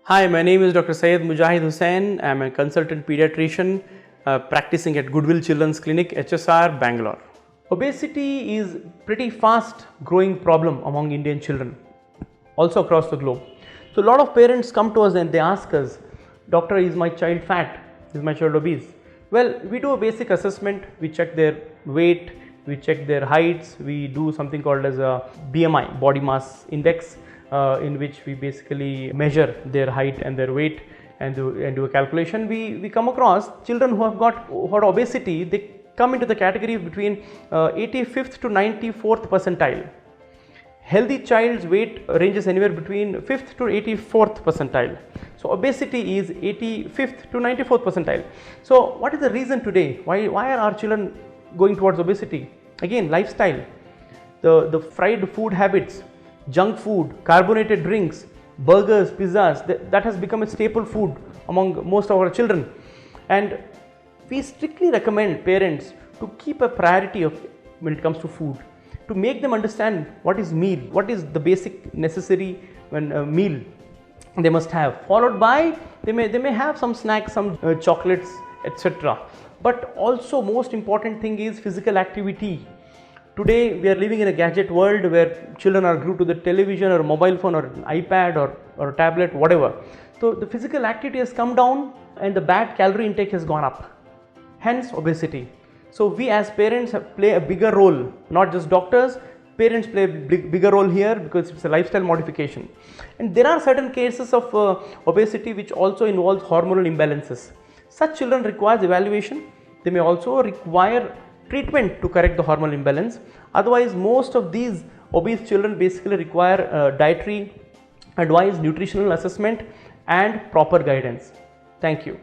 Hi, my name is Dr. Syed Mujahid Husain. I am a consultant pediatrician practicing at Goodwill Children's Clinic, HSR, Bangalore. Obesity is pretty fast growing problem among Indian children, also across the globe. So a lot of parents come to us and they ask us, doctor, is my child fat? Is my child obese? Well, we do a basic assessment. We check their weight, we check their heights, we do something called as a BMI, body mass index, in which we basically measure their height and their weight and do a calculation. We come across children who have got obesity. They come into the category between 85th to 94th percentile. Healthy child's weight ranges anywhere between 5th to 84th percentile. So obesity is 85th to 94th percentile. So what is the reason today? Why are our children going towards obesity? Again, lifestyle, the fried food habits, junk food, carbonated drinks, burgers, pizzas, that has become a staple food among most of our children. And we strictly recommend parents to keep a priority of when it comes to food, to make them understand what is meal, what is the basic necessary meal they must have, followed by they may have some snacks, some chocolates, etc. But also most important thing is physical activity. Today we are living in a gadget world where children are glued to the television or mobile phone or an iPad or a tablet, whatever. So the physical activity has come down and the bad calorie intake has gone up, hence obesity. So we as parents play a bigger role, not just doctors. Parents play a bigger role here because it's a lifestyle modification. And there are certain cases of obesity which also involves hormonal imbalances. Such children requires evaluation. They may also require treatment to correct the hormonal imbalance. Otherwise, most of these obese children basically require dietary advice, nutritional assessment and proper guidance. Thank you.